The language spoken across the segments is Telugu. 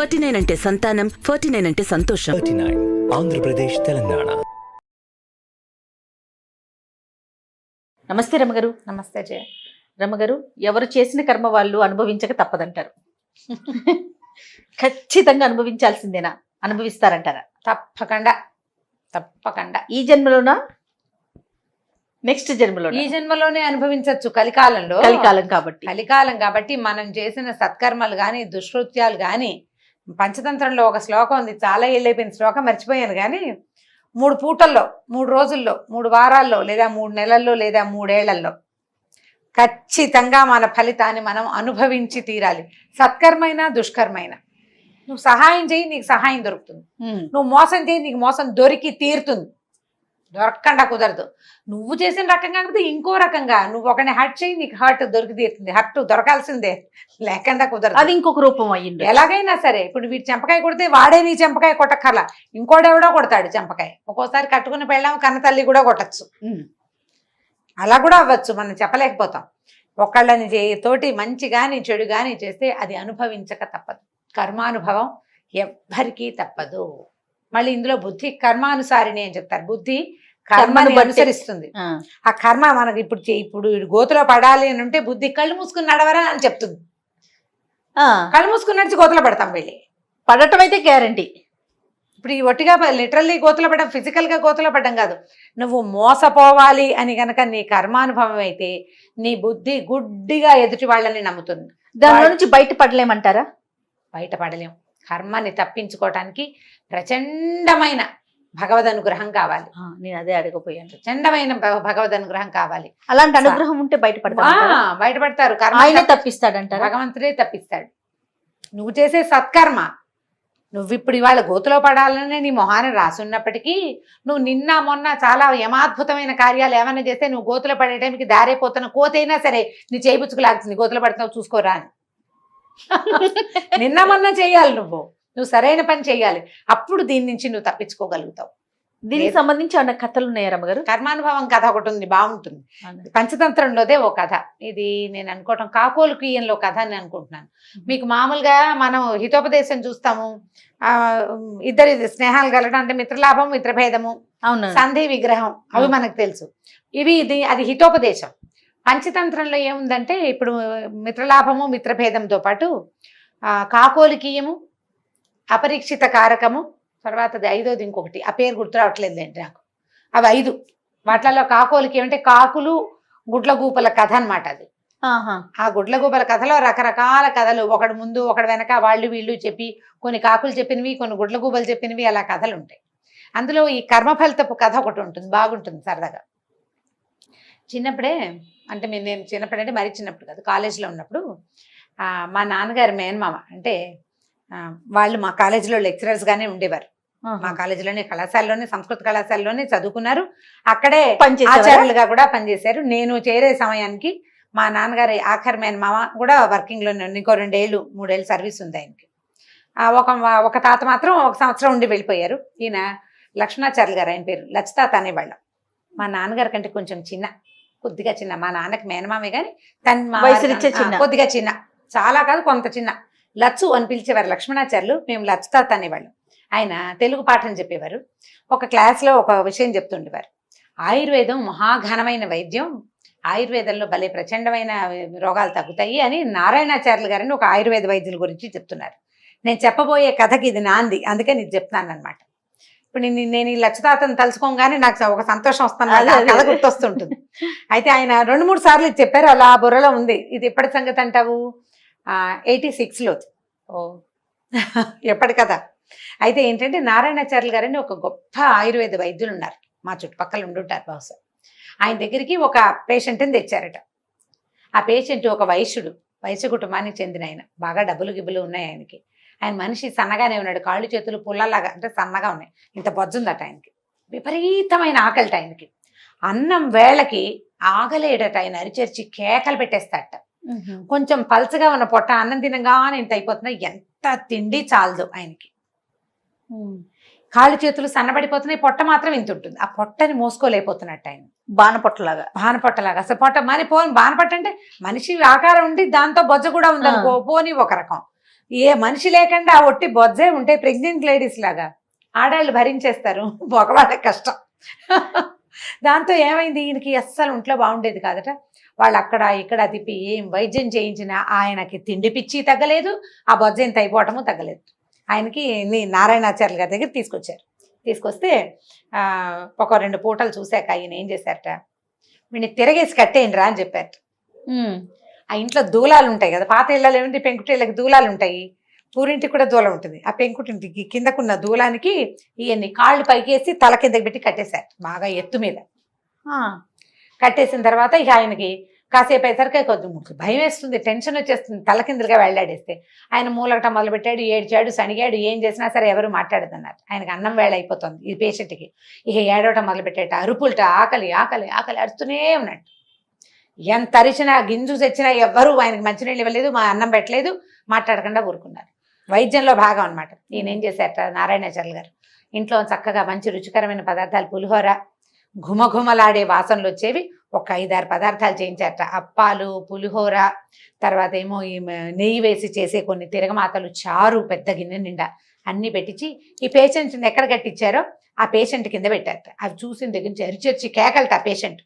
49 అంటే సంతానం, 49 అంటే సంతోషం. 39 ఆంధ్రప్రదేశ్, తెలంగాణ. నమస్తే రమగారు. నమస్తే జయ. రమగారు, ఎవరు చేసిన కర్మ వాళ్ళు అనుభవించక తప్పదంటారు. ఖచ్చితంగా అనుభవించాల్సిందేనా? అనుభవిస్తారంటారా? తప్పకుండా తప్పకుండా. ఈ జన్మలోనా, నెక్స్ట్ జన్మలో? ఈ జన్మలోనే అనుభవించవచ్చు. కలికాలంలో, కలికాలం కాబట్టి మనం చేసిన సత్కర్మలు కానీ దుష్కృత్యాలు కానీ, పంచతంత్రంలో ఒక శ్లోకం ఉంది, చాలా ఏళ్ళైపోయిన శ్లోకం, మర్చిపోయాను కానీ 3 పూటల్లో, 3 రోజుల్లో, 3 వారాల్లో, లేదా 3 నెలల్లో, లేదా 3 ఏళ్లలో ఖచ్చితంగా మన ఫలితాన్ని మనం అనుభవించి తీరాలి. సత్కర్మైనా దుష్కర్మైనా. నువ్వు సహాయం చేయి, నీకు సహాయం దొరుకుతుంది. నువ్వు మోసం చేయి, నీకు మోసం దొరికి తీరుతుంది. దొరకకుండా కుదరదు. నువ్వు చేసిన రకం కాకపోతే ఇంకో రకంగా నువ్వు ఒకరిని హర్ట్ చేయి, నీకు హర్ట్ దొరికి తీరుతుంది. హర్ట్ దొరకాల్సిందే, లేకుండా కుదరదు. అది ఇంకొక రూపం అయ్యింది. ఎలాగైనా సరే, ఇప్పుడు వీడు చెంపకాయ కొడితే వాడే నీ చెంపకాయ కొట్టక్కర్లా, ఇంకోడెవడో కొడతాడు చెంపకాయ. ఒక్కోసారి కట్టుకుని పెళ్ళాం కన్న తల్లి కూడా కొట్టచ్చు. అలా కూడా అవ్వచ్చు, మనం చెప్పలేకపోతాం. ఒకళ్ళని తోటి మంచి కానీ చెడు కానీ చేస్తే అది అనుభవించక తప్పదు. కర్మానుభవం ఎవ్వరికీ తప్పదు. మళ్ళీ ఇందులో బుద్ధి కర్మానుసారిని అని చెప్తారు. బుద్ధి కర్మని అనుసరిస్తుంది. ఆ కర్మ మనకి ఇప్పుడు గోతులో పడాలి అని ఉంటే బుద్ధి కళ్ళు మూసుకుని నడవరా అని చెప్తుంది. కళ్ళు మూసుకుని నడిచి గోతులో పడతాం. వెళ్ళి పడటం అయితే గ్యారంటీ. ఇప్పుడు ఈ ఒట్టిగా లిటరల్లీ గోతులో పడడం, ఫిజికల్గా గోతులో పడడం కాదు. నువ్వు మోసపోవాలి అని కనుక నీ కర్మానుభవం అయితే నీ బుద్ధి గుడ్డిగా ఎదుటి వాళ్ళని నమ్ముతుంది. దానిలో నుంచి బయటపడలేమంటారా? బయటపడలేం. కర్మని తప్పించుకోవటానికి ప్రచండమైన భగవద్ అనుగ్రహం కావాలి. నేను అదే అడగపోయాను. ప్రచండమైన భగవద్ అనుగ్రహం కావాలి. అలాంటి అనుగ్రహం ఉంటే బయటపడతారు. ఆయనే తప్పిస్తాడంటారు. భగవంతుడే తప్పిస్తాడు. నువ్వు చేసే సత్కర్మ, నువ్వు ఇప్పుడు ఇవాళ గోతులో పడాలనే నీ మొహాన్ని రాసున్నప్పటికీ, నువ్వు నిన్న మొన్న చాలా యమాద్భుతమైన కార్యాలు ఏమైనా చేస్తే నువ్వు గోతులో పడే టైంకి దారైపోతున్న కోతైనా సరే నీ చేయిపుచ్చుకు లాగుతుంది, గోతులో పడుతున్నావు చూసుకోరా అని. నిన్న మొన్న చేయాలి, నువ్వు సరైన పని చేయాలి. అప్పుడు దీని నుంచి నువ్వు తప్పించుకోగలుగుతావు. దీనికి సంబంధించి అన్న కథలు ఉన్నాయా రమ్మగారు? కర్మానుభవం కథ ఒకటి ఉంది, బాగుంటుంది. పంచతంత్రంలోదే ఓ కథ. ఇది నేను అనుకోవటం కాకోలు కీయంలో కథ అని అనుకుంటున్నాను. మీకు మామూలుగా మనం హితోపదేశం చూస్తాము, ఇద్దరి స్నేహాలు కలగడం అంటే మిత్రలాభం, మిత్రభేదము, సంధి, విగ్రహం, అవి మనకు తెలుసు. అది హితోపదేశం. పంచతంత్రంలో ఏముందంటే ఇప్పుడు మిత్రలాభము, మిత్రభేదంతో పాటు కాకోలికీయము, అపరీక్షిత కారకము, తర్వాత అది 5వది ఇంకొకటి, ఆ పేరు గుర్తు రావట్లేదులేండి నాకు. అవి 5. వాటిలలో కాకోలికి ఏమంటే కాకులు గుడ్లగూపల కథ అనమాట. అది ఆ గుడ్లగూపల కథలో రకరకాల కథలు, ఒకడు ముందు ఒకడు వెనక, వాళ్ళు వీళ్ళు చెప్పి, కొన్ని కాకులు చెప్పినవి, కొన్ని గుడ్లగూపలు చెప్పినవి, అలా కథలు ఉంటాయి. అందులో ఈ కర్మఫలితపు కథ ఒకటి ఉంటుంది, బాగుంటుంది సరదాగా. చిన్నప్పుడే అంటే నేను చిన్నప్పుడంటే మరీ చిన్నప్పుడు కాదు, కాలేజీలో ఉన్నప్పుడు మా నాన్నగారి మేనమామ అంటే వాళ్ళు మా కాలేజీలో లెక్చరర్స్గానే ఉండేవారు. మా కాలేజీలోనే, కళాశాలలోనే, సంస్కృత కళాశాలలోనే చదువుకున్నారు. అక్కడే ఆచార్యులుగా కూడా పనిచేశారు. నేను చేరే సమయానికి మా నాన్నగారి ఆఖరి మేనమామ కూడా వర్కింగ్లోనే, ఇంకో 2-3 ఏళ్ళు సర్వీస్ ఉంది ఆయనకి. ఒక తాత మాత్రం 1 సంవత్సరం ఉండి వెళ్ళిపోయారు. ఈయన లక్ష్మణాచార్యులు గారు, ఆయన పేరు లచ్చితాత అనేవాళ్ళం. మా నాన్నగారి కంటే కొంచెం చిన్న, కొద్దిగా చిన్న. మా నాన్నకి మేనమామే కానీ కొద్దిగా చిన్న, చాలా కాదు కొంత చిన్న. లచ్చు అని పిలిచేవారు లక్ష్మణాచార్యులు, మేము లచ్చితాత అనేవాళ్ళం. ఆయన తెలుగు పాఠం చెప్పేవారు. ఒక క్లాస్లో ఒక విషయం చెప్తుండేవారు. ఆయుర్వేదం మహాఘనమైన వైద్యం, ఆయుర్వేదంలో భలే ప్రచండమైన రోగాలు తగ్గుతాయి అని నారాయణాచార్యులు గారిని ఒక ఆయుర్వేద వైద్యుల గురించి చెప్తున్నారు. నేను చెప్పబోయే కథకి ఇది నాంది, అందుకే నేను చెప్తున్నాను అనమాట. ఇప్పుడు నేను ఈ లచ్చితాతను తలుచుకోగానే నాకు ఒక సంతోషం వస్తుంది, కథ గుర్తొస్తుంటుంది. అయితే ఆయన 2-3 సార్లు ఇది చెప్పారు, అలా బుర్రలో ఉంది. ఇది ఎప్పటి సంగతి అంటావు? 86లో. ఎప్పటి కథ. అయితే ఏంటంటే నారాయణాచార్యులు గారని ఒక గొప్ప ఆయుర్వేద వైద్యులు ఉన్నారు, మా చుట్టుపక్కల ఉండుంటారు బహుశా. ఆయన దగ్గరికి ఒక పేషెంట్ని తెచ్చారట. ఆ పేషెంట్ ఒక వైశ్య కుటుంబానికి చెందిన ఆయన, బాగా డబ్బులు గిబ్బులు ఉన్నాయి ఆయనకి. ఆయన మనిషి సన్నగానే ఉన్నాడు, కాళ్ళు చేతులు పుల్లలాగా అంటే సన్నగా ఉన్నాయి, ఇంత బొజ్జుందట ఆయనకి. విపరీతమైన ఆకలిట ఆయనకి. అన్నం వేళకి ఆగలేడట ఆయన, అరిచేర్చి కేకలు పెట్టేస్తాడట. కొంచెం పల్చగా ఉన్న పొట్ట అన్నం తినగానే ఇంత అయిపోతున్నాయి, ఎంత తిండి చాలదు ఆయనకి. కాళ్ళు చేతులు సన్నబడిపోతున్నాయి, పొట్ట మాత్రం ఇంత ఉంటుంది. ఆ పొట్టని మోసుకోలేకపోతున్నట్టు ఆయన, బాణపొట్టలాగా. అసలు పొట్ట మరి బాణపట్ట అంటే మనిషి ఆకారం ఉండి దాంతో బొజ్జ కూడా ఉందనుకో, పోని ఒక రకం. ఏ మనిషి లేకుండా ఆ ఒట్టి బొజ్జే ఉంటే ప్రెగ్నెంట్ లేడీస్ లాగా ఆడాళ్ళు భరించేస్తారు, మగవాళ్ళకి కష్టం. దాంతో ఏమైంది, ఈయనకి అస్సలు ఒంట్లో బాగుండేది కాదట. వాళ్ళు అక్కడ ఇక్కడ తిప్పి ఏం వైద్యం చేయించినా ఆయనకి తిండి పిచ్చి తగ్గలేదు, ఆ బొజ్జ ఎంత అయిపోవటము తగ్గలేదు. ఆయనకి నారాయణాచార్యుల గారి దగ్గర తీసుకొచ్చారు. తీసుకొస్తే ఒక 2 పూటలు చూశాక ఆయన ఏం చేశారట, వీడిని తిరగేసి కట్టేయండి రా అని చెప్పారట. ఆ ఇంట్లో దూలాలు ఉంటాయి కదా, పాత ఇళ్ళలో ఏమిటి పెంకుటిళ్ళకి దూలాలు ఉంటాయి, పూరింటికి కూడా దూలం ఉంటుంది. ఆ పెంకుటింటికి కిందకున్న దూలానికి ఈయన్ని కాళ్ళు పైకేసి తల కిందకి పెట్టి కట్టేశారు, బాగా ఎత్తు మీద. కట్టేసిన తర్వాత ఇక ఆయనకి కాసేపు అయ్యేసరికి కొద్దిగా భయం వేస్తుంది, టెన్షన్ వచ్చేస్తుంది, తల కిందలుగా వెళ్ళాడేస్తే. ఆయన మూలగటం మొదలుపెట్టాడు, ఏడ్చాడు, సణిగాడు, ఏం చేసినా సరే ఎవరు మాట్లాడదన్నారు. ఆయనకు అన్నం వేళ అయిపోతుంది ఈ పేషెంట్కి. ఇక ఏడవటం మొదలుపెట్టాడు, అరుపులట, ఆకలి ఆకలి ఆకలి అరుస్తూనే ఉన్నాడు. ఎంత అరిచినా గింజు తెచ్చినా ఎవ్వరూ ఆయనకి మంచినీళ్ళు ఇవ్వలేదు, మా అన్నం పెట్టలేదు, మాట్లాడకుండా ఊరుకున్నారు. వైద్యంలో భాగం అనమాట. ఈయన ఏం చేశారట నారాయణాచార్యులు గారు, ఇంట్లో చక్కగా మంచి రుచికరమైన పదార్థాలు, పులిహోర, ఘుమఘుమలాడే వాసనలు వచ్చేవి ఒక 5-6 పదార్థాలు చేయించారట. అప్పాలు, పులిహోర, తర్వాత ఏమో ఈ నెయ్యి వేసి చేసే కొన్ని తిరగమాతలు, చారు పెద్ద గిన్నె నిండా అన్నీ పెట్టించి ఈ పేషెంట్ని ఎక్కడ కట్టించారో ఆ పేషెంట్ కింద పెట్టారట. అవి చూసిన దగ్గర నుంచి అరిచరిచి కేకలట, ఆ పేషెంట్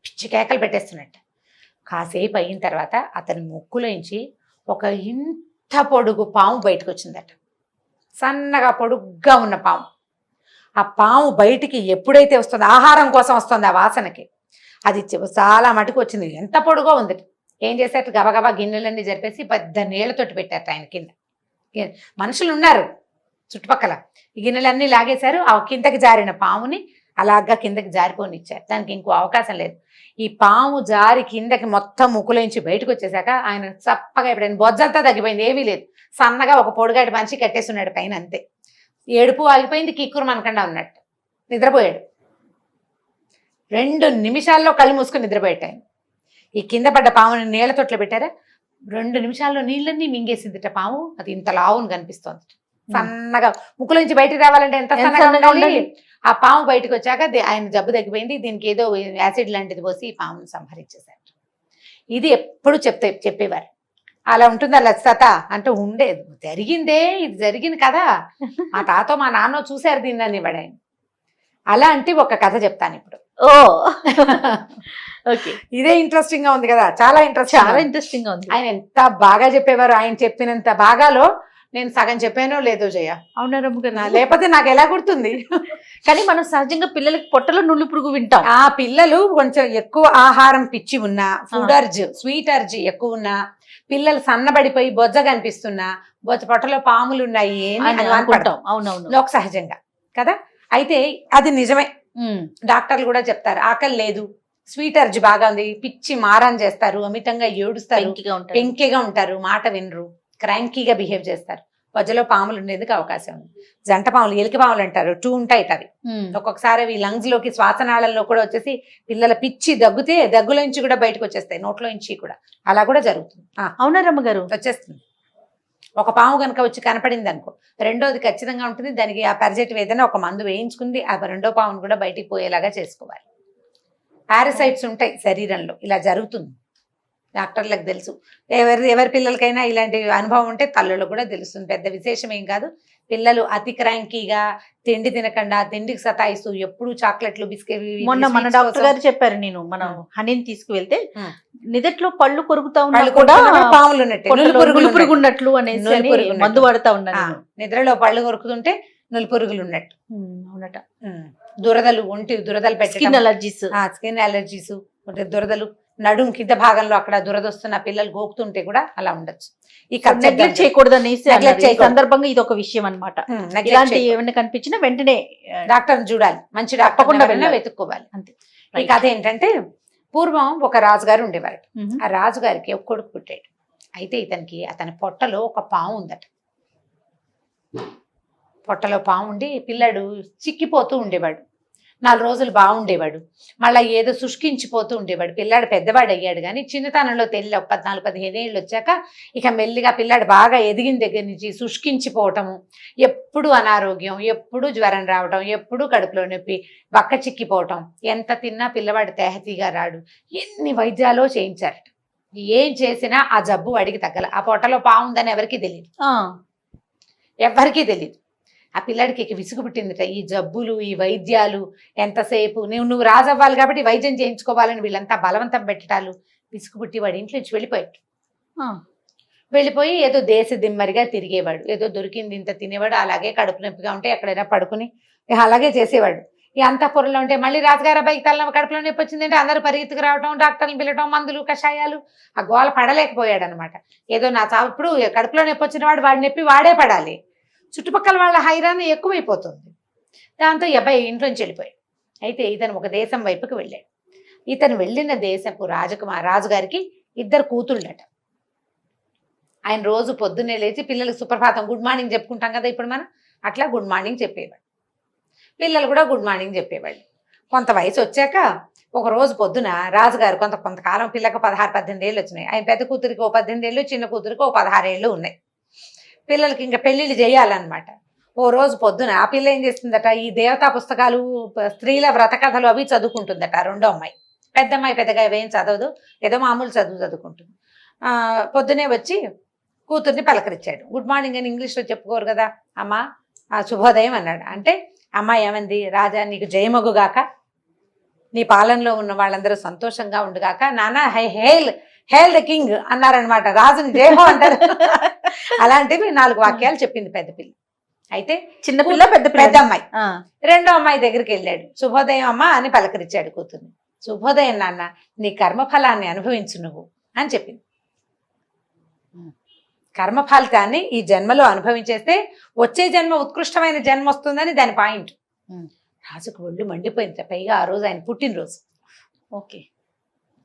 పిచ్చి కేకలు పెట్టేస్తున్నట్ట. కాసేపు అయిన తర్వాత అతని ముక్కులోంచి ఒక ఇంత పొడుగు పాము బయటకు వచ్చిందట, సన్నగా పొడుగ్గా ఉన్న పాము. ఆ పాము బయటికి ఎప్పుడైతే వస్తుందో, ఆహారం కోసం వస్తుంది ఆ వాసనకి, అది చాలా మటుకు వచ్చింది, ఎంత పొడుగో ఉంది. ఏం చేశారు, గబగబా గిన్నెలన్నీ జరిపేసి పెద్ద నీళ్లతోటి పెట్టారు ఆయన కింద. మనుషులు ఉన్నారు చుట్టుపక్కల, ఈ గిన్నెలన్నీ లాగేశారు. ఆ కిందకి జారిన పాముని అలాగా కిందకి జారిపోనిచ్చారు, దానికి ఇంకో అవకాశం లేదు. ఈ పాము జారి కిందకి మొత్తం ముక్కులోంచి బయటకు వచ్చేసాక ఆయన చప్పగా ఇప్పుడు బొజ్జంతా తగ్గిపోయింది, ఏమీ లేదు, సన్నగా ఒక పొడుగాటి మనిషి కట్టేస్తున్నాడు పైన, అంతే. ఏడుపు ఆగిపోయింది, కిక్కురు మనకుండా ఉన్నట్టు నిద్రపోయాడు. 2 నిమిషాల్లో కళ్ళు మూసుకొని నిద్రపోయాడు ఆయన. ఈ కింద పడ్డ పాముని నీళ్ల తొట్లో పెట్టారా, 2 నిమిషాల్లో నీళ్ళన్నీ మింగేసిందిట పాము. అది ఇంత లావును కనిపిస్తోంది, సన్నగా. ముక్కులోంచి బయటకు రావాలంటే ఎంత సన్నగా ఉండాలి. ఆ పాము బయటకు వచ్చాక ఆయన జబ్బు తగ్గిపోయింది, దీనికి ఏదో యాసిడ్ లాంటిది పోసి ఈ పామును సంహరించేశారు. ఇది ఎప్పుడు చెప్పేవారు. అలా ఉంటుంది అలా లచ్చత అంటూ ఉండేది. జరిగిందే, ఇది జరిగింది కదా, మా తాతో మా నాన్న చూశారు దీన్ని వాడు ఆయన. అలాంటి ఒక కథ చెప్తాను ఇప్పుడు. ఓ ఓకే, ఇదే ఇంట్రెస్టింగ్ గా ఉంది కదా, చాలా ఇంట్రెస్టింగ్ గా ఉంది. ఆయన ఎంత బాగా చెప్పేవారు, ఆయన చెప్పినంత బాగాలో నేను సగం చెప్పానో లేదో జయ. అవునా రమ్మగారు, లేకపోతే నాకు ఎలా గుర్తుంది. కానీ మనం సహజంగా పిల్లలకి పొట్టలో నుళ్ళు పురుగు వింటాం. ఆ పిల్లలు కొంచెం ఎక్కువ ఆహారం పిచ్చి ఉన్నా, ఫుడ్ అర్జీ, స్వీట్ అర్జీ ఎక్కువ ఉన్నా, పిల్లలు సన్నబడిపోయి బొజ్జ కనిపిస్తున్నా, పొట్టలో పాములు ఉన్నాయి అని అనుకుంటాం. అవునవును, లోక సహజంగా కదా. అయితే అది నిజమే, డాక్టర్లు కూడా చెప్తారు. ఆకలి లేదు, స్వీట్ అర్జీ బాగా ఉంది, పిచ్చి మారాన్ చేస్తారు, అమితంగా ఏడుస్తారు, పెంకిగా ఉంటారు, మాట వినరు, క్రాంకీగా బిహేవ్ చేస్తారు. మధ్యలో పాములు ఉండేందుకు అవకాశం ఉంది. జంట పాములు, ఎలిక పాములు అంటారు, 2 ఉంటాయి అవి. ఒక్కొక్కసారి అవి లంగ్స్ లోకి, శ్వాసనాళంలో కూడా వచ్చేసి పిల్లల పిచ్చి దగ్గితే దగ్గులోంచి కూడా బయటకు వచ్చేస్తాయి, నోట్లోంచి కూడా. అలా కూడా జరుగుతుంది. అవునా రమ్మగారు, వచ్చేస్తుంది. ఒక పాము కనుక వచ్చి కనపడింది అనుకో, రెండోది ఖచ్చితంగా ఉంటుంది. దానికి ఆ పారాసైటివ్ ఏదైనా ఒక మందు వేయించుకుంది, ఆ రెండో పామును కూడా బయటికి పోయేలాగా చేసుకోవాలి. పారాసైట్స్ ఉంటాయి శరీరంలో, ఇలా జరుగుతుంది. డాక్టర్లకు తెలుసు. ఎవరి పిల్లలకైనా ఇలాంటి అనుభవం ఉంటే తల్లులకు కూడా తెలుస్తుంది, పెద్ద విశేషం ఏం కాదు. పిల్లలు అతి క్రాంకీగా తిండి తినకుండా, తిండికి సతాయిస్తూ, ఎప్పుడు చాక్లెట్లు, బిస్కెట్. మొన్న మన డాక్టర్ గారు చెప్పారు, నేను మనం హనీని తీసుకువెళ్తే నిదట్లో పళ్ళు కొరుకుతా ఉన్నా పాములు ఉన్నట్టు అనేసి మందు వాడుతా ఉన్నాను. నిద్రలో పళ్ళు కొరుకుతుంటే నులి పురుగులు ఉన్నట్టు. అవునట. దురదలు, ఒంటి దురదలు పెట్టడం, స్కిన్ అలర్జీస్, దురదలు, నడుం కింద భాగంలో అక్కడ దురదొస్తున్న పిల్లలు గోకుతుంటే కూడా అలా ఉండొచ్చు. ఈ నెగ్లెక్ట్ చేయకూడదు అనేసి సందర్భంగా ఇది ఒక విషయం అనమాట. ఇలాంటి ఏమైనా కనిపించినా వెంటనే డాక్టర్ని చూడాలి, మంచి డాక్టర్ వెతుక్కోవాలి, అంతే. ఈ కథ ఏంటంటే, పూర్వం ఒక రాజుగారు ఉండేవారు. ఆ రాజుగారికి ఒక కొడుకు పుట్టాడు. అయితే ఇతనికి అతని పొట్టలో ఒక పాము ఉందట. పొట్టలో పాము ఉండి పిల్లాడు చిక్కిపోతూ ఉండేవాడు. 4 రోజులు బాగుండేవాడు, మళ్ళీ ఏదో శుష్కించిపోతూ ఉండేవాడు. పిల్లాడు పెద్దవాడు అయ్యాడు, కానీ చిన్నతనంలో తెలియ 14-15 ఏళ్ళు వచ్చాక ఇక మెల్లిగా పిల్లాడు బాగా ఎదిగిన దగ్గర నుంచి శుష్కించిపోవటము, ఎప్పుడు అనారోగ్యం, ఎప్పుడు జ్వరం రావటం, ఎప్పుడు కడుపులో నొప్పి, బక్క చిక్కిపోవటం, ఎంత తిన్నా పిల్లవాడు తేహతీగా రాడు. ఎన్ని వైద్యాలో చేయించారట, ఏం చేసినా ఆ జబ్బు వాడికి తగ్గల. ఆ పొట్టలో పాము ఉందని ఎవరికీ తెలియదు, ఎవరికీ తెలియదు. ఆ పిల్లాడికి ఇక విసుగు పుట్టిందిట, ఈ జబ్బులు, ఈ వైద్యాలు ఎంతసేపు, నువ్వు రాజవ్వాలి కాబట్టి వైద్యం చేయించుకోవాలని వీళ్ళంతా బలవంతం పెట్టడాలు. విసుగు పుట్టి వాడి ఇంట్లో నుంచి వెళ్ళిపోయాడు. వెళ్ళిపోయి ఏదో దేశ దిమ్మరిగా తిరిగేవాడు, ఏదో దొరికింది ఇంత తినేవాడు, అలాగే కడుపు నొప్పిగా ఉంటే ఎక్కడైనా పడుకుని అలాగే చేసేవాడు. ఈ అంతఃపురంలో ఉంటే మళ్ళీ రాజుగారు అబ్బాయికి కడుపులో నొప్పి వచ్చిందంటే అందరూ పరిగెత్తుకు రావటం, డాక్టర్ని పిలవటం, మందులు కషాయాలు. ఆ గోల పడలేకపోయాడు అనమాట. ఏదో నా చావు, ఇప్పుడు కడుపులో నొప్పి వచ్చిన వాడి నొప్పి వాడే పడాలి, చుట్టుపక్కల వాళ్ళ హైరాణ ఎక్కువైపోతుంది. దాంతో ఈ అబ్బాయి ఇంట్లోంచి వెళ్ళిపోయాడు. అయితే ఇతను ఒక దేశం వైపుకి వెళ్ళాడు. ఇతను వెళ్ళిన దేశపు రాజుగారికి 2 కూతుళ్ళట. ఆయన రోజు పొద్దున్నే లేచి పిల్లలకు సుప్రభాతం గుడ్ మార్నింగ్ చెప్పుకుంటాం కదా ఇప్పుడు మనం, అట్లా గుడ్ మార్నింగ్ చెప్పేవాడు. పిల్లలు కూడా గుడ్ మార్నింగ్ చెప్పేవాళ్ళు. కొంత వయసు వచ్చాక ఒక రోజు పొద్దున రాజుగారు కొంతకాలం పిల్లకు 16-18 ఏళ్ళు వచ్చినాయి. ఆయన పెద్ద కూతురికి 18 ఏళ్ళు, చిన్న కూతురికి 16 ఏళ్ళు ఉన్నాయి. పిల్లలకి ఇంకా పెళ్ళిళ్ళు చేయాలన్నమాట. ఓ రోజు పొద్దున ఆ పిల్ల ఏం చేస్తుందట, ఈ దేవతా పుస్తకాలు, స్త్రీల వ్రత కథలు అవి చదువుకుంటుందట. రెండో అమ్మాయి, పెద్ద అమ్మాయి పెద్దగా ఏం చదవదు, ఏదో మామూలు చదువుకుంటుంది. పొద్దునే వచ్చి కూతుర్ని పలకరించాడు. గుడ్ మార్నింగ్ అని ఇంగ్లీష్లో చెప్పుకోరు కదా, అమ్మ శుభోదయం అన్నాడు. అంటే అమ్మాయి ఏమంది, రాజా నీకు జయమగుగాక, నీ పాలనలో ఉన్న వాళ్ళందరూ సంతోషంగా ఉండుగాక, నాన్న హేల్ ద కింగ్ అన్నారనమాట. రాజుని జయహో అంటారు. అలాంటివి 4 వాక్యాలు చెప్పింది పెద్ద పిల్ల. అయితే చిన్నపిల్ల పెద్ద అమ్మాయి రెండో అమ్మాయి దగ్గరికి వెళ్ళాడు. శుభోదయం అమ్మ అని పలకరించాడు కూతుర్ని. శుభోదయం నాన్న, నీ కర్మఫలాన్ని అనుభవించు నువ్వు అని చెప్పింది. కర్మఫలితాన్ని ఈ జన్మలో అనుభవించేస్తే వచ్చే జన్మ ఉత్కృష్టమైన జన్మ వస్తుందని దాని పాయింట్. రాజుకు ఒళ్ళు మండిపోయింది. పైగా ఆ రోజు ఆయన పుట్టినరోజు. ఓకే,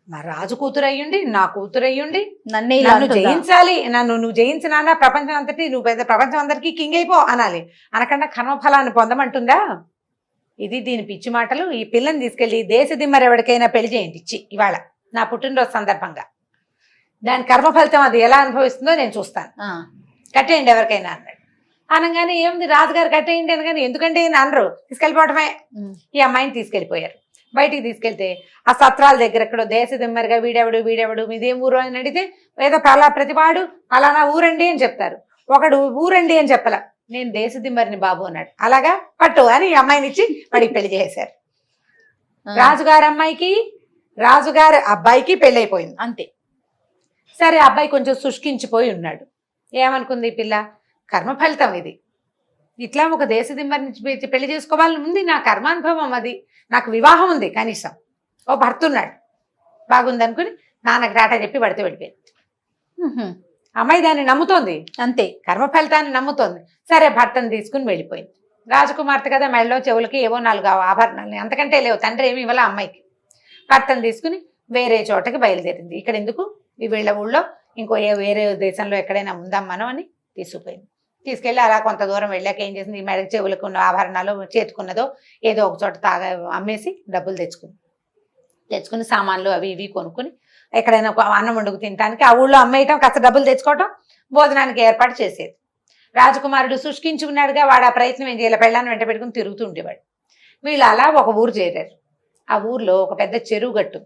మా రాజు కూతురు అయ్యుండి, నా కూతురు అయ్యుండి నన్ను జయించాలి, నువ్వు జయించినా ప్రపంచం అంతటి, నువ్వు పెద్ద ప్రపంచం అందరికీ కింగ్ అయిపో అనాలి, అనకుండా కర్మఫలాన్ని పొందమంటుందా? ఇది దీని పిచ్చి మాటలు. ఈ పిల్లని తీసుకెళ్ళి దేశ దిమ్మరు ఎవరికైనా పెళ్లి చేయండి ఇచ్చి ఇవాళ నా పుట్టినరోజు సందర్భంగా. దాని కర్మఫలితం అది ఎలా అనుభవిస్తుందో నేను చూస్తాను, కట్టేయండి ఎవరికైనా అన్నాడు. అనగానే ఏముంది, రాజుగారు కట్టేయండి అనగానే ఎందుకంటే అనరు, తీసుకెళ్ళిపోవటమే. ఈ అమ్మాయిని తీసుకెళ్ళిపోయారు. బయటికి తీసుకెళ్తే ఆ సత్రాల దగ్గర ఎక్కడో దేశ దిమ్మరిగా వీడెవడు మీదేం ఊరు అని అడిగితే ఏదో ప్రతివాడు అలానా ఊరండి అని చెప్తారు. ఒకడు ఊరండి అని చెప్పల, నేను దేశ దిమ్మరిని బాబు అన్నాడు. అలాగా పట్టు అని ఈ అమ్మాయిని ఇచ్చి వాడికి పెళ్లి చేశారు. రాజుగారి అమ్మాయికి రాజుగారి అబ్బాయికి పెళ్లి అయిపోయింది అంతే. సరే, అబ్బాయి కొంచెం శుష్కించిపోయి ఉన్నాడు. ఏమనుకుంది ఈ పిల్ల, కర్మఫలితం ఇది, ఇట్లా ఒక దేశ దిమ్మరిని పెళ్లి చేసుకోవాలని ఉంది, నా కర్మానుభవం అది, నాకు వివాహం ఉంది, కనీసం ఓ భర్త ఉన్నాడు, బాగుంది అనుకుని నాన్నకి టాటా చెప్పి పడితే వెళ్ళిపోయింది. అమ్మాయి దాన్ని నమ్ముతోంది అంతే, కర్మఫలితాన్ని నమ్ముతోంది. సరే, భర్తను తీసుకుని వెళ్ళిపోయింది. రాజకుమార్తె కదా, మెడలో చెవులకి ఏవో 4 ఆభరణాలు, అంతకంటే లేవు, తండ్రి ఏమి ఇవ్వాల అమ్మాయికి. భర్తను తీసుకుని వేరే చోటకి బయలుదేరింది. ఇక్కడ ఎందుకు, వీళ్ళ ఊళ్ళో ఇంకో వేరే దేశంలో ఎక్కడైనా ఉందాం మనం అని తీసుకుపోయింది. తీసుకెళ్ళి అలా కొంత దూరం వెళ్ళాక ఏం చేసింది, ఈ మెడకి చెవులకు ఉన్న ఆభరణాలు చేతుకున్నదో ఏదో ఒక చోట అమ్మేసి డబ్బులు తెచ్చుకుని సామాన్లు అవి ఇవి కొనుక్కుని ఎక్కడైనా అన్నం వండుకు తినడానికి ఆ ఊళ్ళో అమ్మేయటం, కాస్త డబ్బులు తెచ్చుకోవటం, భోజనానికి ఏర్పాటు చేసేది. రాజకుమారుడు శుష్కించుకున్నాడుగా, వాడు ఆ ప్రయత్నం ఏం చేయాలి, పెళ్ళాన్ని వెంట పెట్టుకుని తిరుగుతూ ఉండేవాడు. వీళ్ళు అలా ఒక ఊరు చేరారు. ఆ ఊర్లో ఒక పెద్ద చెరువు గట్టు.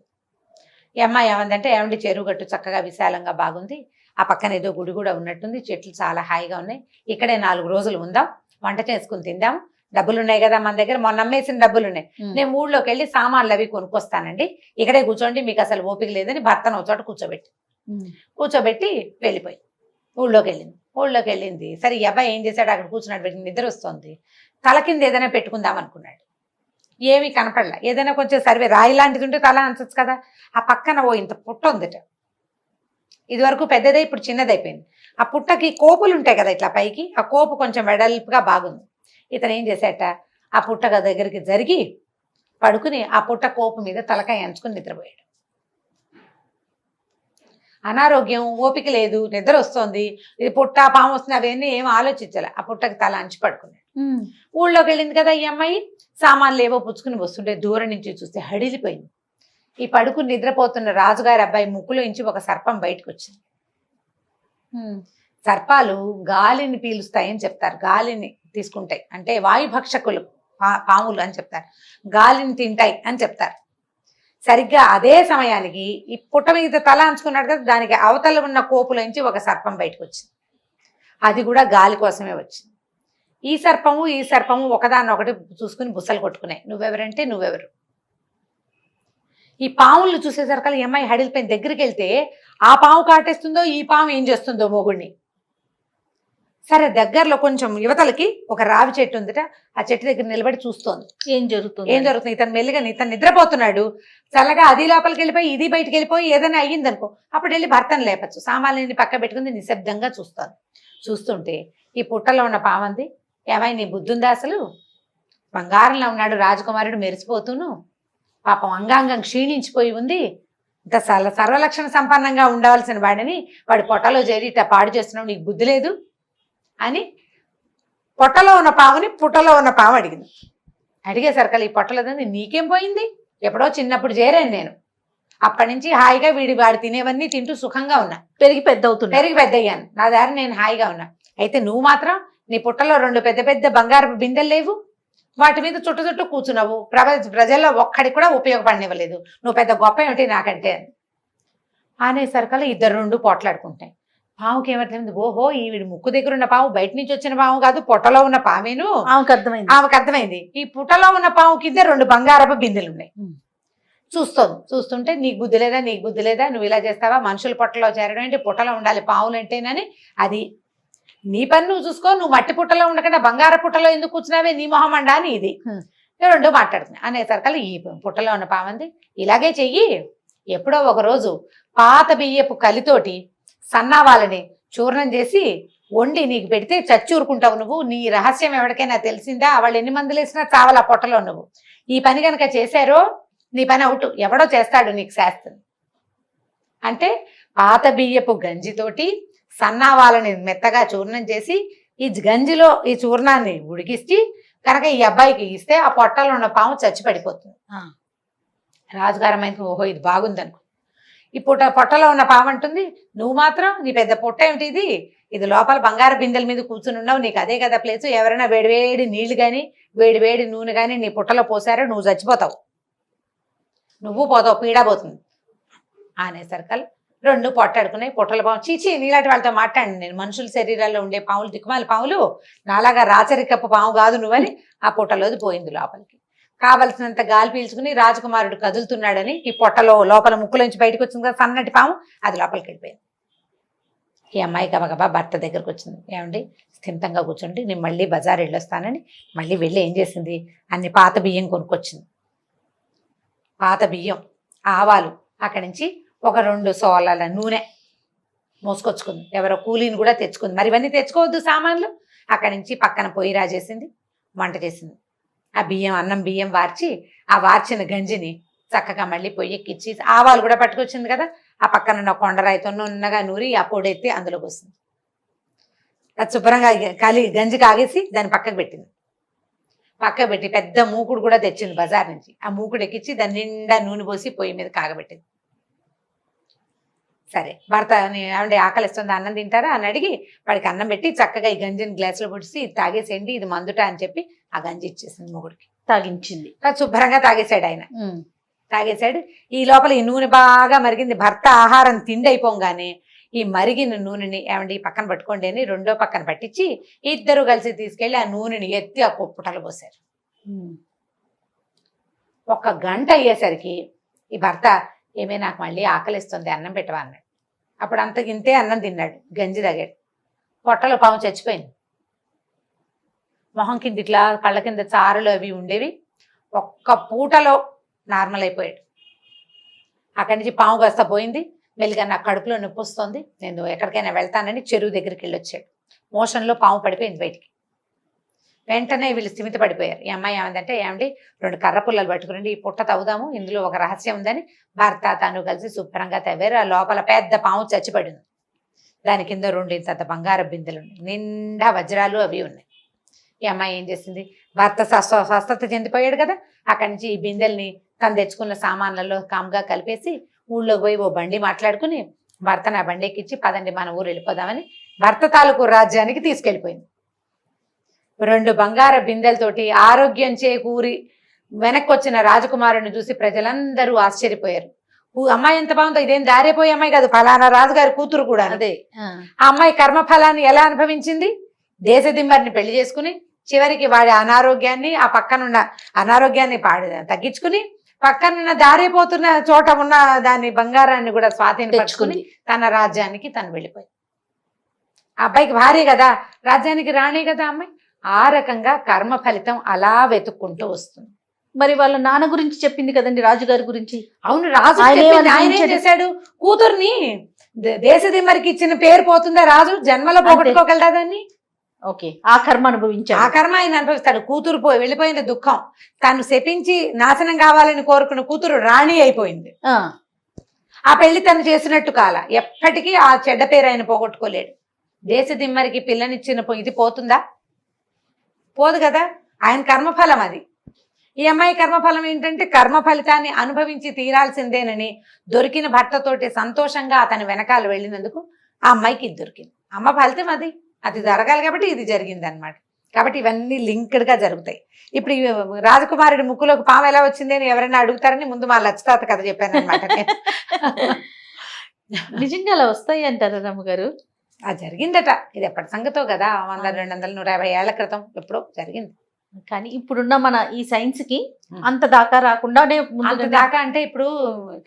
ఈ అమ్మాయి ఏమందంటే, ఏమండి చెరువు గట్టు చక్కగా విశాలంగా బాగుంది, ఆ పక్కన ఏదో గుడి కూడా ఉన్నట్టుంది, చెట్లు చాలా హాయిగా ఉన్నాయి, ఇక్కడే 4 రోజులు ఉందాం, వంట చేసుకుని తిందాం, డబ్బులు ఉన్నాయి కదా మన దగ్గర, మొన్న అమ్మేసిన డబ్బులు ఉన్నాయి, నేను ఊళ్ళోకి వెళ్ళి సామాన్లు అవి కొనుక్కొస్తానండి, ఇక్కడే కూర్చోండి, మీకు అసలు ఓపిక లేదని భర్తను ఒక చోట కూర్చోబెట్టి వెళ్ళిపోయి ఊళ్ళోకి వెళ్ళింది. సరే, ఈ అబ్బాయి ఏం చేశాడు, అక్కడ కూర్చున్నాడు, పెట్టి నిద్ర వస్తుంది, తల కింద ఏదైనా పెట్టుకుందాం అనుకున్నాడు. ఏమీ కనపడలా. ఏదైనా కొంచెం సర్వే రాయి లాంటిది ఉంటే తల అనొచ్చు కదా. ఆ పక్కన ఓ ఇంత పుట్ట ఉందట. ఇది వరకు పెద్దదే, ఇప్పుడు చిన్నదైపోయింది. ఆ పుట్టకి కోపులు ఉంటాయి కదా ఇట్లా పైకి, ఆ కోపు కొంచెం వెడల్పుగా బాగుంది. ఇతను ఏం చేశాట, ఆ పుట్ట దగ్గరికి జరిగి పడుకుని ఆ పుట్ట కోపు మీద తలకాయ ఎంచుకుని నిద్రపోయాడు. అనారోగ్యం, ఓపిక లేదు, నిద్ర వస్తుంది, ఇది పుట్ట పాము వస్తుంది అవన్నీ ఏం ఆలోచించాలి. ఆ పుట్టకి తల అంచి పడుకున్నాడు. ఊళ్ళోకి వెళ్ళింది కదా ఈ అమ్మాయి, సామాన్లు ఏవో పుచ్చుకుని వస్తుంటే దూరం నుంచి చూస్తే హడిలిపోయింది. ఈ పడుకుని నిద్రపోతున్న రాజుగారి అబ్బాయి ముక్కులో నుంచి ఒక సర్పం బయటకు వచ్చింది. సర్పాలు గాలిని పీలుస్తాయని చెప్తారు, గాలిని తీసుకుంటాయి, అంటే వాయుభక్షకులు పాములు అని చెప్తారు, గాలిని తింటాయి అని చెప్తారు. సరిగ్గా అదే సమయానికి ఈ పుట్ట మీద తల అంచుకున్నాడు కదా, దానికి అవతల ఉన్న కోపులోంచి ఒక సర్పం బయటకు వచ్చింది. అది కూడా గాలి కోసమే వచ్చింది. ఈ సర్పము ఒకదాన్నొకటి చూసుకుని బుసలు కొట్టుకున్నాయి. నువ్వెవరంటే నువ్వెవరు. ఈ పాములు చూసేసరికి ఈ అమ్మాయి హడిలిపోయిన దగ్గరికి వెళ్తే ఆ పాము కాటేస్తుందో ఈ పాము ఏం చేస్తుందో మొగుడిని. సరే దగ్గరలో కొంచెం యువతలకి ఒక రావి చెట్టు ఉందిట, ఆ చెట్టు దగ్గర నిలబడి చూస్తోంది ఏం జరుగుతుంది. ఇతను మెల్లిగా ఇతను నిద్రపోతున్నాడు. చల్లగా అది లోపలికి వెళ్ళిపోయి ఇది బయటికి వెళ్ళిపోయి ఏదైనా అయ్యింది అనుకో, అప్పుడు వెళ్ళి భర్తను లేపచ్చు. సామాన్యుని పక్క పెట్టుకుని నిశ్శబ్దంగా చూస్తాను. చూస్తుంటే ఈ పుట్టలో ఉన్న పావంది, ఏమై నీ బుద్ధుందా అసలు? బంగారంలో ఉన్నాడు రాజకుమారుడు మెరిసిపోతూను, పాపం అంగాంగం క్షీణించిపోయి ఉంది. ఇంత సర్వలక్షణ సంపన్నంగా ఉండవలసిన వాడిని వాడి పొట్టలో చేరి ఇట్లా పాడు చేస్తున్నావు, నీకు బుద్ధి లేదు అని పొట్టలో ఉన్న పావుని పుట్టలో ఉన్న పాము అడిగింది. అడిగేసరికి ఈ పొట్టలేదండి నీకేం పోయింది, ఎప్పుడో చిన్నప్పుడు చేరాను నేను, అప్పటి నుంచి హాయిగా వాడు తినేవన్నీ తింటూ సుఖంగా ఉన్నా, పెరిగి పెద్ద అయ్యాను, నా దారి నేను హాయిగా ఉన్నా. అయితే నువ్వు మాత్రం నీ పుట్టలో 2 పెద్ద పెద్ద బంగారపు బిందెలు లేవు, వాటి మీద చుట్టూ కూర్చున్నావు, ప్రజల్లో ఒక్కడికి కూడా ఉపయోగపడనివ్వలేదు, నువ్వు పెద్ద గొప్ప ఏమిటి నాకంటే అనేసరికల్లా 2 పోట్లాడుకుంటాయి. పావుకి ఏమర్థమైంది, ఓహో ఈవిడి ముక్కు దగ్గర ఉన్న పాము బయట నుంచి వచ్చిన పాము కాదు, పొట్టలో ఉన్న పామేను. ఆమెకు అర్థమైంది. ఈ పుట్టలో ఉన్న పాము కింద 2 బంగారపు బిందెలు ఉన్నాయి. చూస్తుంటే నీకు బుద్ధి లేదా, నువ్వు ఇలా చేస్తావా, మనుషుల పొట్టలో చేరడం ఏంటి, పుట్టలో ఉండాలి పావులు అంటేనని. అది నీ పని నువ్వు చూసుకో, నువ్వు మట్టి పుట్టలో ఉండకుండా బంగార పుట్టలో ఎందుకు కూర్చున్నావే, నీ మొహం అండా అని. ఇది 2 మాట్లాడుతున్నాయి. అనేసరికల్లా ఈ పుట్టలో ఉన్న పామంది, ఇలాగే చెయ్యి, ఎప్పుడో ఒక రోజు పాత బియ్యపు కలితోటి సన్నావాలని చూర్ణం చేసి వండి నీకు పెడితే చచ్చూరుకుంటావు నువ్వు, నీ రహస్యం ఎవరికైనా తెలిసిందా, వాళ్ళు ఎన్ని మందులు వేసినా చావాలా పొట్టలో నువ్వు. ఈ పని కనుక చేశారో నీ పని అవుట్, ఎవడో చేస్తాడు నీకు శాస్త్రం అంటే. పాత బియ్యపు గంజితోటి సన్నావాలని మెత్తగా చూర్ణం చేసి ఈ గంజిలో ఈ చూర్ణాన్ని ఉడికిస్తే కనుక ఈ అబ్బాయికి ఇస్తే ఆ పొట్టలో ఉన్న పాము చచ్చి పడిపోతుంది. రాజుగారమైంది, ఓహో ఇది బాగుందనుకో. ఈ పొట్టలో ఉన్న పాము అంటుంది, నువ్వు మాత్రం నీ పెద్ద పొట్ట ఏమిటి ఇది లోపల బంగారు బిందెల మీద కూర్చుని ఉన్నావు, నీకు అదే కదా ప్లేసు, ఎవరైనా వేడివేడి నీళ్లు కానీ వేడివేడి నూనె కానీ నీ పుట్టలో పోసారో నువ్వు చచ్చిపోతావు, నువ్వు పోతావు, పీడబోతుంది అనేసరికల్ 2 పొట్టాడుకున్నాయి. పుట్టల పాము, చీచి నీలాంటి వాళ్ళతో మాట్లాడి నేను, మనుషుల శరీరాల్లో ఉండే పాములు దిక్కుమాల పాములు, నాలాగా రాచరికప్పు పాము కాదు నువ్వని ఆ పుట్టలోది పోయింది లోపలికి. కావలసినంత గాలి పీల్చుకుని రాజకుమారుడు కదులుతున్నాడని ఈ పొట్టలో లోపల ముక్కులోంచి బయటకు వచ్చింది కదా సన్నటి పాము, అది లోపలికి వెళ్ళిపోయింది. ఈ అమ్మాయి గబగబా భర్త దగ్గరకు వచ్చింది. ఏమండి స్థిమితంగా కూర్చుంటే నేను మళ్ళీ బజార్ వెళ్ళొస్తానని మళ్ళీ వెళ్ళి ఏం చేసింది, అన్ని పాత బియ్యం కొనుక్కొచ్చింది. పాత బియ్యం, ఆవాలు, అక్కడి నుంచి ఒక 2 సోలాల నూనె మోసుకొచ్చుకుంది. ఎవరో కూలీని కూడా తెచ్చుకుంది. మరి ఇవన్నీ తెచ్చుకోవద్దు సామాన్లు. అక్కడి నుంచి పక్కన పొయ్యి రాజేసింది, వంట చేసింది. ఆ అన్నం బియ్యం వార్చి ఆ వార్చిన గంజిని చక్కగా మళ్ళీ పొయ్యి ఎక్కించి ఆవాలు కూడా పట్టుకొచ్చింది కదా, ఆ పక్కన ఉన్న కొండరాయితో నున్నగా నూరి ఆ పొడెత్తి అందులో పోసింది. అది శుభ్రంగా గంజి కాగేసి దాన్ని పక్కకు పెట్టింది. పక్కకు పెట్టి పెద్ద మూకుడు కూడా తెచ్చింది బజార్ నుంచి. ఆ మూకుడు ఎక్కించి దాని నిండా నూనె పోసి పొయ్యి మీద కాగబెట్టింది. సరే భర్త ఏమంటే ఆకలిస్తుంది, అన్నం తింటారా అని అడిగి వాడికి అన్నం పెట్టి చక్కగా ఈ గంజిని గ్లాసులో పొడిచి తాగేసేయండి, ఇది మందుట అని చెప్పి ఆ గంజి ఇచ్చేసింది మొగుడికి, తాగించింది. శుభ్రంగా తాగేశాడు ఆయన. తాగేశాడు. ఈ లోపల ఈ నూనె బాగా మరిగింది. భర్త ఆహారం తిండి అయిపోగానే ఈ మరిగిన నూనెని ఏమండి పక్కన పట్టుకోండి అని 2వ పక్కన పట్టించి 2 కలిసి తీసుకెళ్లి ఆ నూనెని ఎత్తి ఆ పుట్టలో పోసారు. 1 గంట అయ్యేసరికి ఈ భర్త ఏమే నాకు మళ్ళీ ఆకలిస్తుంది అన్నం పెట్టవా అన్నాడు. అప్పుడు అంతకింతే అన్నం తిన్నాడు, గంజి తాగాడు. పొట్టలో పాము చచ్చిపోయింది. మొహం కింద ఇట్లా కళ్ళ కింద చారులు అవి ఉండేవి. 1 పూటలో నార్మల్ అయిపోయాడు. అక్కడి నుంచి పాము కాస్త పోయింది. మెల్లిగా నాకు కడుపులో నొప్పి వస్తుంది, నేను ఎక్కడికైనా వెళ్తానని చెరువు దగ్గరికి వెళ్ళొచ్చాడు. మోషన్లో పాము పడిపోయింది బయటికి. వెంటనే వీళ్ళు స్థిమిత పడిపోయారు. ఈ అమ్మాయి ఏమందంటే, ఏమండి 2 కర్ర పుల్లలు పట్టుకురండి, ఈ పుట్ట తవ్వుదాము, ఇందులో ఒక రహస్యం ఉందని భర్త తను కలిసి శుభ్రంగా తవ్వారు. ఆ లోపల పెద్ద పాము చచ్చిపడింది. దాని కింద 2 ఇంత బంగారు బిందెలు ఉన్నాయి, నిండా వజ్రాలు అవి ఉన్నాయి. ఈ అమ్మాయి ఏం చేసింది, భర్త స్వస్థత చెందిపోయాడు కదా, అక్కడి నుంచి ఈ బిందెల్ని తను తెచ్చుకున్న సామాన్లలో కామ్గా కలిపేసి ఊళ్ళోకి పోయి ఓ బండి మాట్లాడుకుని భర్తను ఆ బండి ఎక్కించి పదండి మన ఊరు వెళ్ళిపోదామని భర్త తాలూకు రాజ్యానికి తీసుకెళ్ళిపోయింది. 2 బంగార బిందెలతోటి ఆరోగ్యం చేకూరి వెనక్కి వచ్చిన రాజకుమారుని చూసి ప్రజలందరూ ఆశ్చర్యపోయారు. అమ్మాయి ఎంత బాగుందో, ఇదేం దారిపోయే అమ్మాయి కాదు, ఫలానా రాజుగారి కూతురు కూడా. అదే ఆ అమ్మాయి కర్మఫలాన్ని ఎలా అనుభవించింది? దేశదిమ్మరిని పెళ్లి చేసుకుని చివరికి వాడి అనారోగ్యాన్ని, ఆ పక్కనున్న అనారోగ్యాన్ని తగ్గించుకుని పక్కనున్న దారిపోతున్న చోట ఉన్న దాని బంగారాన్ని కూడా స్వాధీనపరుచుకుని తన రాజ్యానికి తను వెళ్ళిపోయింది. ఆ అబ్బాయికి భార్య కదా, రాజ్యానికి రాణి కదా అమ్మాయి. ఆ రకంగా కర్మ ఫలితం అలా వెతుక్కుంటూ వస్తుంది. మరి వాళ్ళ నాన్న గురించి చెప్పింది కదండి, రాజుగారి గురించి. అవును, రాజు ఆయన ఏం చేశాడు? కూతుర్ని దేశదిమ్మరికి ఇచ్చిన పేరు పోతుందా? రాజు జన్మలో పోగొట్టుకోగలదా దాన్ని? ఓకే, ఆ కర్మ అనుభవించాడు. ఆ కర్మ ఆయన అనుభవిస్తాడు. కూతురు వెళ్ళిపోయిన దుఃఖం, తను శపించి నాశనం కావాలని కోరుకున్న కూతురు రాణి అయిపోయింది. ఆ పెళ్లి తను చేసినట్టు కాల, ఎప్పటికీ ఆ చెడ్డ పేరు ఆయన పోగొట్టుకోలేడు. దేశదిమ్మరికి పిల్లనిచ్చిన ఇది పోతుందా? పోదు కదా. ఆయన కర్మఫలం అది. ఈ అమ్మాయి కర్మఫలం ఏంటంటే కర్మ ఫలితాన్ని అనుభవించి తీరాల్సిందేనని దొరికిన భర్తతోటి సంతోషంగా అతని వెనకాల వెళ్ళినందుకు ఆ అమ్మాయికి ఇది దొరికింది. అమ్మ ఫలితం అది, అది జరగాలి కాబట్టి ఇది జరిగింది అనమాట. కాబట్టి ఇవన్నీ లింక్డ్ గా జరుగుతాయి. ఇప్పుడు రాజకుమారుడి ముక్కులోకి పాము ఎలా వచ్చింది అని ఎవరైనా అడుగుతారని ముందు మా లచ్చతాత కథ చెప్పాను అనమాట. నిజంగా అలా వస్తాయి అంటారా రమ్మగారు? అది జరిగిందట. ఇది ఎప్పటి సంగతో కదా, 100, 200, 150 ఏళ్ల క్రితం ఎప్పుడో జరిగింది. కానీ ఇప్పుడున్న మన ఈ సైన్స్ కి అంత దాకా రాకుండానే అంత దాకా అంటే ఇప్పుడు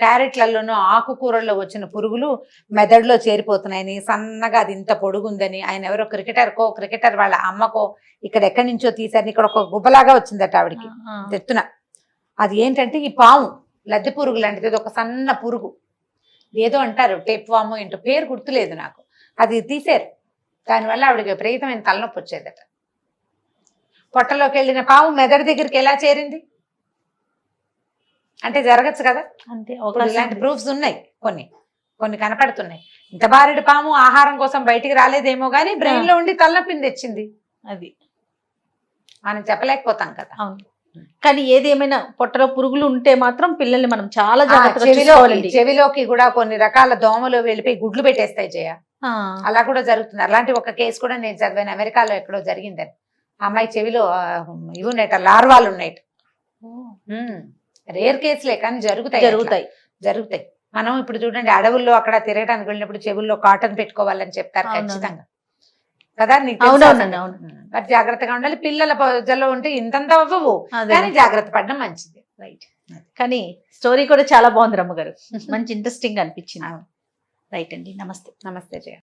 క్యారెట్లలోనూ ఆకుకూరల్లో వచ్చిన పురుగులు మెదడులో చేరిపోతున్నాయని, సన్నగా అది ఇంత పొడుగుందని ఆయన ఎవరో క్రికెటర్ వాళ్ళ అమ్మకో ఇక్కడ ఎక్కడి నుంచో తీసారని ఇక్కడ ఒక గుబ్బలాగా వచ్చిందట ఆవిడికి తెత్తున. అది ఏంటంటే ఈ పాము, లద్దె పురుగు లాంటిది, ఒక సన్న పురుగు ఏదో అంటారు, టేప్ వాము ఏంటో పేరు గుర్తులేదు నాకు. అది తీసారు. దానివల్ల ఆవిడకి విపరీతమైన తలనొప్పి వచ్చేదట. పొట్టలోకి వెళ్ళిన పాము మెదడు దగ్గరికి ఎలా చేరింది అంటే జరగచ్చు కదా. అంతే, ఇలాంటి ప్రూఫ్స్ ఉన్నాయి, కొన్ని కనపడుతున్నాయి. ఇంత బారెడు పాము ఆహారం కోసం బయటికి రాలేదేమో గానీ బ్రెయిన్ లో ఉండి తలనొప్పిని తెచ్చింది. అది మనం చెప్పలేకపోతాం కదా. అవును, కానీ ఏదేమైనా పొట్టలో పురుగులు ఉంటే మాత్రం పిల్లల్ని మనం చాలా జాగ్రత్తగా చెవిలోకి కూడా కొన్ని రకాల దోమలు వెళ్ళిపోయి గుడ్లు పెట్టేస్తాయి జయ. అలా కూడా జరుగుతుంది. అలాంటి ఒక కేసు కూడా నేను చదివాను, అమెరికాలో ఎక్కడో జరిగిందని. అమ్మాయి చెవిలో ఇవి ఉన్నాయట, లార్వాలు ఉన్నాయట. రేర్ కేసులే కానీ జరుగుతాయి. మనం ఇప్పుడు చూడండి, అడవుల్లో అక్కడ తిరగడానికి వెళ్ళినప్పుడు చెవుల్లో కాటన్ పెట్టుకోవాలని చెప్తారు ఖచ్చితంగా కదా. నీకు మరి జాగ్రత్తగా ఉండాలి. పిల్లల పొజల్లో ఉంటే ఇంతంత అవ్వవు, కానీ జాగ్రత్త పడడం మంచిది. రైట్. కానీ స్టోరీ కూడా చాలా బాగుంది రమ్మగారు, మంచి ఇంట్రెస్టింగ్ అనిపించింది. రైట్ అండి, నమస్తే. నమస్తే జయ.